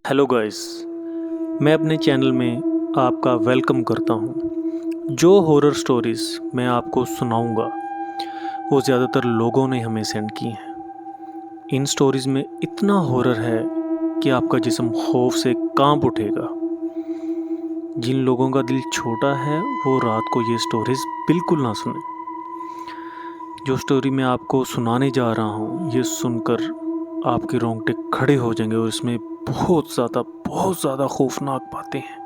Hello guys. मैं अपने channel में आपका वेलकम करता हूँ। जो हॉरर स्टोरीज़ मैं आपको सुनाऊंगा वो ज़्यादातर लोगों ने हमें सेंड की हैं। इन स्टोरीज़ में इतना हॉरर है कि आपका जिस्म खौफ से कांप उठेगा। जिन लोगों का दिल छोटा है वो रात को ये स्टोरीज़ बिल्कुल ना सुने। जो स्टोरी मैं आपको सुनाने जा रहा हूँ ये सुनकर आपके रोंगटे खड़े हो जाएंगे और इसमें बहुत ज़्यादा खौफनाक बातें हैं।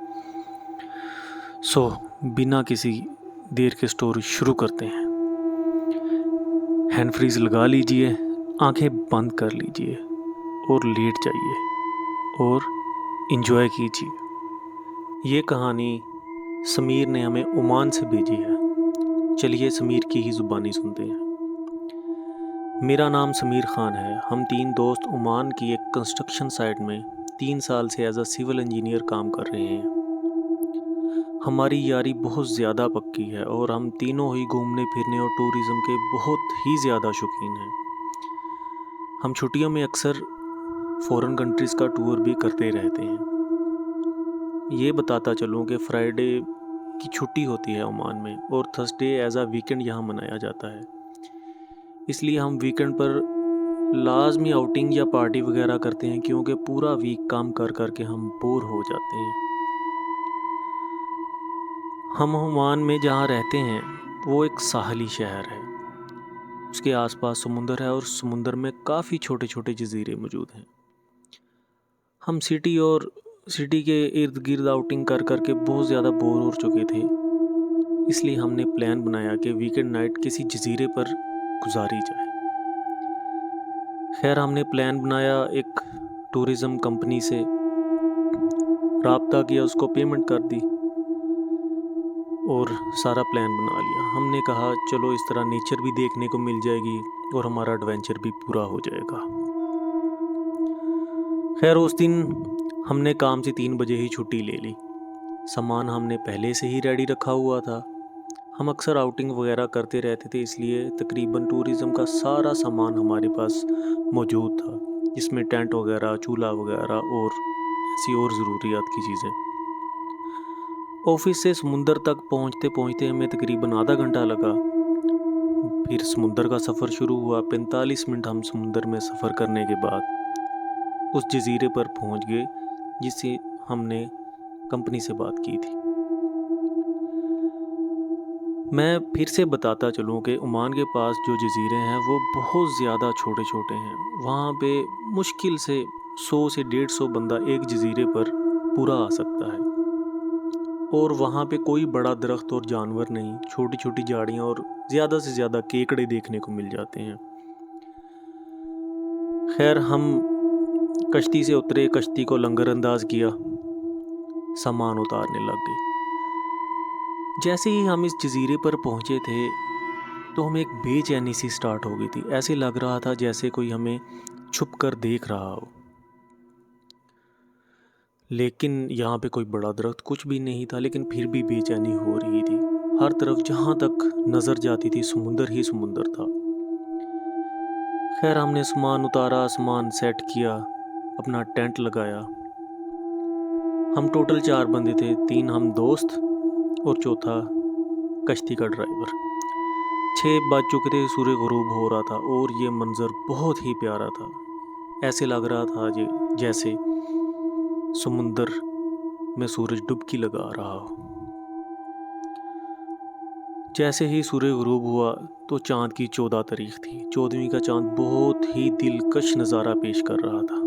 सो बिना किसी देर के स्टोरी शुरू करते हैं। हैंड फ्रीज लगा लीजिए, आंखें बंद कर लीजिए और लेट जाइए और इन्जॉय कीजिए। ये कहानी समीर ने हमें ओमान से भेजी है। चलिए समीर की ही ज़ुबानी सुनते हैं। मेरा नाम समीर ख़ान है। हम 3 दोस्त ओमान की एक कंस्ट्रक्शन साइट में 3 साल से एज अ सिविल इंजीनियर काम कर रहे हैं। हमारी यारी बहुत ज़्यादा पक्की है और हम तीनों ही घूमने फिरने और टूरिज़्म के बहुत ही ज़्यादा शौकीन हैं। हम छुट्टियों में अक्सर फॉरेन कंट्रीज़ का टूर भी करते रहते हैं। ये बताता चलूँ कि फ्राइडे की छुट्टी होती है ओमान में और थर्सडे एज अ वीकेंड यहाँ मनाया जाता है। इसलिए हम वीकेंड पर लाजमी आउटिंग या पार्टी वगैरह करते हैं, क्योंकि पूरा वीक काम कर कर के हम बोर हो जाते हैं। हम ओमान में जहाँ रहते हैं वो एक साहली शहर है। उसके आसपास समुंदर है और समुंदर में काफ़ी छोटे छोटे जजीरे मौजूद हैं। हम सिटी के इर्द गिर्द आउटिंग कर कर के बहुत ज़्यादा बोर हो चुके थे। इसलिए हमने प्लान बनाया कि वीकेंड नाइट किसी जजीरे पर गुजारी जाए। खैर हमने प्लान बनाया, एक टूरिज़्म कंपनी से राब्ता किया, उसको पेमेंट कर दी और सारा प्लान बना लिया। हमने कहा चलो इस तरह नेचर भी देखने को मिल जाएगी और हमारा एडवेंचर भी पूरा हो जाएगा। खैर उस दिन हमने काम से 3 बजे ही छुट्टी ले ली। सामान हमने पहले से ही रेडी रखा हुआ था। हम अक्सर आउटिंग वगैरह करते रहते थे, इसलिए तकरीबन टूरिज़्म का सारा सामान हमारे पास मौजूद था, जिसमें टेंट वगैरह, चूल्हा वगैरह और ऐसी और ज़रूरियात की चीज़ें। ऑफिस से समुंदर तक पहुंचते पहुंचते हमें तकरीबन आधा घंटा लगा। फिर समुंदर का सफ़र शुरू हुआ। 45 मिनट हम समुंदर में सफ़र करने के बाद उस जजीरे पर पहुंच गए जिससे हमने कंपनी से बात की थी। मैं फिर से बताता चलूँ कि ओमान के पास जो जजीरे हैं वो बहुत ज़्यादा छोटे छोटे हैं। वहाँ पे मुश्किल से 100 से 150 बंदा एक जजीरे पर पूरा आ सकता है और वहाँ पे कोई बड़ा दरख्त और जानवर नहीं, छोटी छोटी झाड़ियाँ और ज़्यादा से ज़्यादा केकड़े देखने को मिल जाते हैं। खैर हम कश्ती से उतरे, कश्ती को लंगर अंदाज किया, सामान उतारने लग गए। जैसे ही हम इस जजीरे पर पहुंचे थे तो हमें एक बेचैनी सी स्टार्ट हो गई थी। ऐसे लग रहा था जैसे कोई हमें छुप कर देख रहा हो। लेकिन यहाँ पे कोई बड़ा दरख्त कुछ भी नहीं था, लेकिन फिर भी बेचैनी हो रही थी। हर तरफ जहाँ तक नज़र जाती थी समुंदर ही समुंदर था। खैर हमने सामान उतारा, सामान सेट किया, अपना टेंट लगाया। हम टोटल 4 बंदे थे, 3 हम दोस्त और चौथा कश्ती का ड्राइवर। 6 बज चुके थे, सूर्य गुरूब हो रहा था और ये मंज़र बहुत ही प्यारा था। ऐसे लग रहा था जैसे समुंदर में सूरज डुबकी लगा रहा हो। जैसे ही सूर्य गुरूब हुआ तो चाँद की 14 तारीख थी। 14वीं का चाँद बहुत ही दिलकश नज़ारा पेश कर रहा था।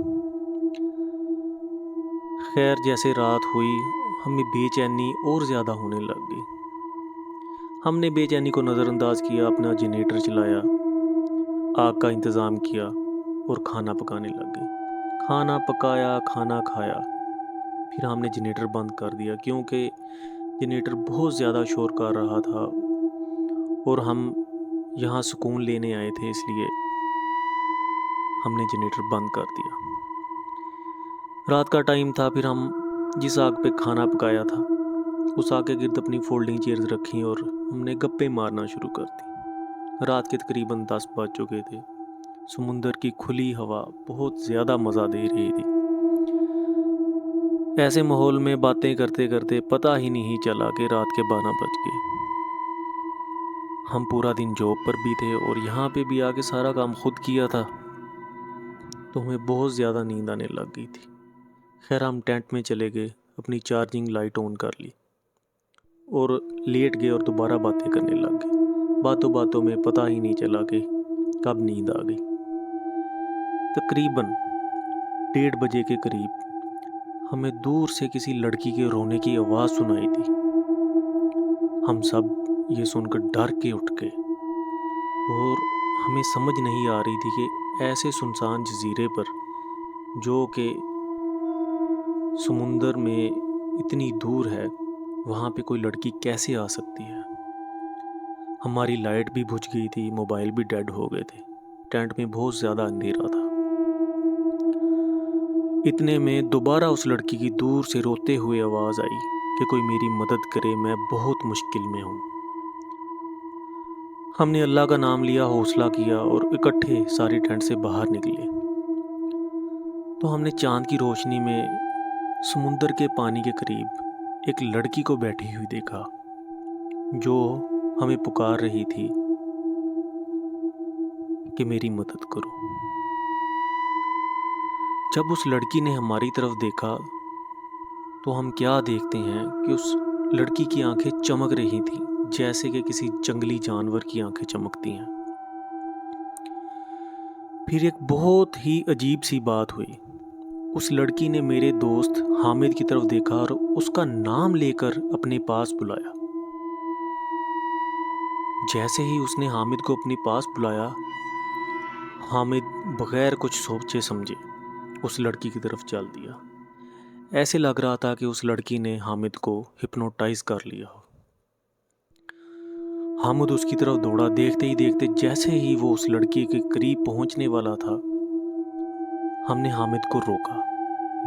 खैर जैसे रात हुई हमें बेचैनी और ज़्यादा होने लग गई। हमने बेचैनी को नज़रअंदाज किया, अपना जनरेटर चलाया, आग का इंतज़ाम किया और खाना पकाने लग गए। खाना पकाया, खाना खाया, फिर हमने जनरेटर बंद कर दिया क्योंकि जनरेटर बहुत ज़्यादा शोर कर रहा था और हम यहाँ सुकून लेने आए थे, इसलिए हमने जनरेटर बंद कर दिया। रात का टाइम था। फिर हम जिस आग पे खाना पकाया था उस आग के गिर्द अपनी फोल्डिंग चेयर्स रखी और हमने गप्पे मारना शुरू कर दी। रात के तकरीबन 10 बज चुके थे। समुंदर की खुली हवा बहुत ज़्यादा मज़ा दे रही थी। ऐसे माहौल में बातें करते करते पता ही नहीं चला कि रात के 12 बज गए। हम पूरा दिन जॉब पर भी थे और यहाँ पे भी आके सारा काम खुद किया था, तो हमें बहुत ज़्यादा नींद आने लग गई थी। खैर हम टेंट में चले गए, अपनी चार्जिंग लाइट ऑन कर ली और लेट गए और दोबारा बातें करने लग गए। बातों बातों में पता ही नहीं चला कि कब नींद आ गई। तकरीबन 1:30 बजे के करीब हमें दूर से किसी लड़की के रोने की आवाज़ सुनाई दी। हम सब ये सुनकर डर के उठ गए और हमें समझ नहीं आ रही थी कि ऐसे सुनसान जजीरे पर, जो कि समुंदर में इतनी दूर है, वहाँ पे कोई लड़की कैसे आ सकती है। हमारी लाइट भी बुझ गई थी, मोबाइल भी डेड हो गए थे, टेंट में बहुत ज़्यादा अंधेरा था। इतने में दोबारा उस लड़की की दूर से रोते हुए आवाज़ आई कि कोई मेरी मदद करे, मैं बहुत मुश्किल में हूँ। हमने अल्लाह का नाम लिया, हौसला किया और इकट्ठे सारी टेंट से बाहर निकले। तो हमने चांद की रोशनी में समुंदर के पानी के करीब एक लड़की को बैठी हुई देखा, जो हमें पुकार रही थी कि मेरी मदद करो। जब उस लड़की ने हमारी तरफ देखा तो हम क्या देखते हैं कि उस लड़की की आंखें चमक रही थीं, जैसे कि किसी जंगली जानवर की आंखें चमकती हैं। फिर एक बहुत ही अजीब सी बात हुई। उस लड़की ने मेरे दोस्त हामिद की तरफ देखा और उसका नाम लेकर अपने पास बुलाया। जैसे ही उसने हामिद को अपने पास बुलाया, हामिद बगैर कुछ सोचे समझे उस लड़की की तरफ चल दिया। ऐसे लग रहा था कि उस लड़की ने हामिद को हिप्नोटाइज कर लिया हो। हामिद उसकी तरफ दौड़ा। देखते ही देखते जैसे ही वो उस लड़की के करीब पहुंचने वाला था, हमने हामिद को रोका,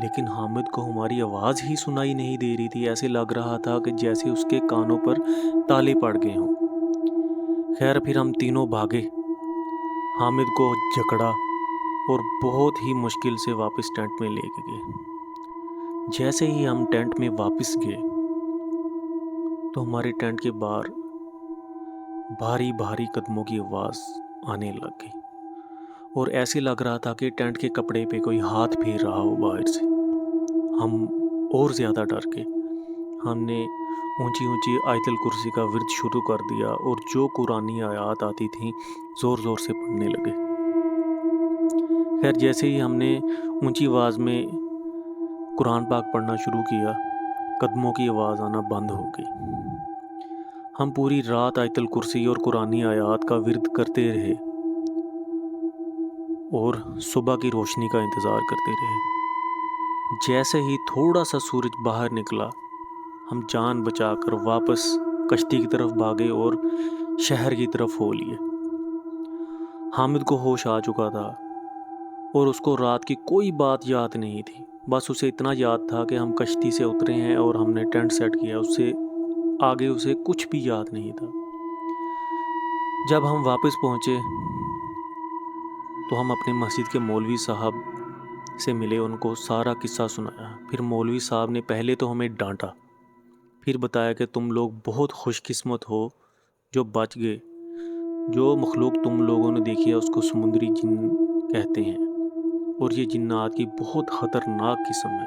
लेकिन हामिद को हमारी आवाज़ ही सुनाई नहीं दे रही थी। ऐसे लग रहा था कि जैसे उसके कानों पर ताले पड़ गए हों। खैर फिर हम तीनों भागे, हामिद को जकड़ा और बहुत ही मुश्किल से वापस टेंट में लेके गए। जैसे ही हम टेंट में वापस गए तो हमारे टेंट के बाहर भारी भारी कदमों की आवाज़ आने लग गई और ऐसे लग रहा था कि टेंट के कपड़े पे कोई हाथ फेर रहा हो बाहर से। हम और ज़्यादा डर गए। हमने ऊंची ऊंची आयतल कुर्सी का विर्द शुरू कर दिया और जो कुरानी आयात आती थी ज़ोर ज़ोर से पढ़ने लगे। खैर जैसे ही हमने ऊंची आवाज़ में कुरान पाक पढ़ना शुरू किया, कदमों की आवाज़ आना बंद हो गई। हम पूरी रात आयतल कुर्सी और कुरानी आयात का विर्द करते रहे और सुबह की रोशनी का इंतज़ार करते रहे। जैसे ही थोड़ा सा सूरज बाहर निकला, हम जान बचाकर वापस कश्ती की तरफ भागे और शहर की तरफ हो लिए। हामिद को होश आ चुका था और उसको रात की कोई बात याद नहीं थी। बस उसे इतना याद था कि हम कश्ती से उतरे हैं और हमने टेंट सेट किया। उससे आगे उसे कुछ भी याद नहीं था। जब हम वापस पहुँचे तो हम अपने मस्जिद के मौलवी साहब से मिले, उनको सारा किस्सा सुनाया। फिर मौलवी साहब ने पहले तो हमें डांटा, फिर बताया कि तुम लोग बहुत खुशकिस्मत हो जो बच गए। जो मखलूक तुम लोगों ने देखी है उसको समुद्री जिन कहते हैं और ये जिन्नात की बहुत ख़तरनाक किस्म है।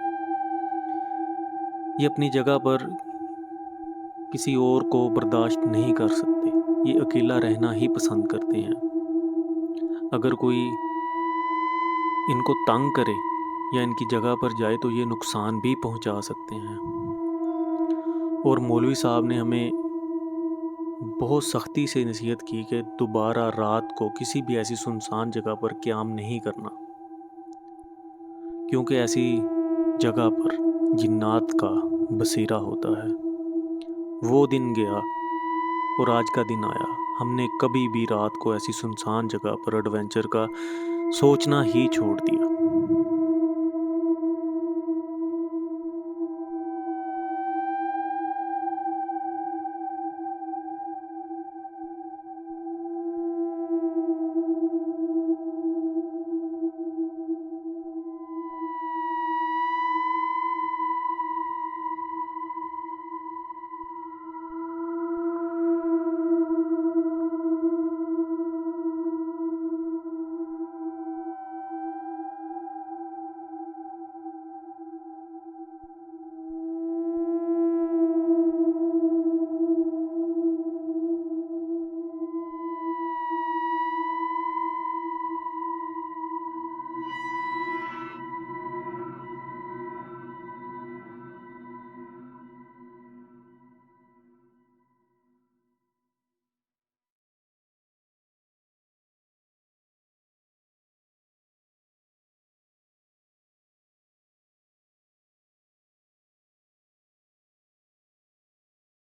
ये अपनी जगह पर किसी और को बर्दाश्त नहीं कर सकते। ये अकेला रहना ही पसंद करते हैं। अगर कोई इनको तंग करे या इनकी जगह पर जाए तो ये नुकसान भी पहुंचा सकते हैं। और मौलवी साहब ने हमें बहुत सख्ती से नसीहत की कि दोबारा रात को किसी भी ऐसी सुनसान जगह पर क़याम नहीं करना, क्योंकि ऐसी जगह पर जिन्नात का बसेरा होता है। वो दिन गया और आज का दिन आया। हमने कभी भी रात को ऐसी सुनसान जगह पर एडवेंचर का सोचना ही छोड़ दिया।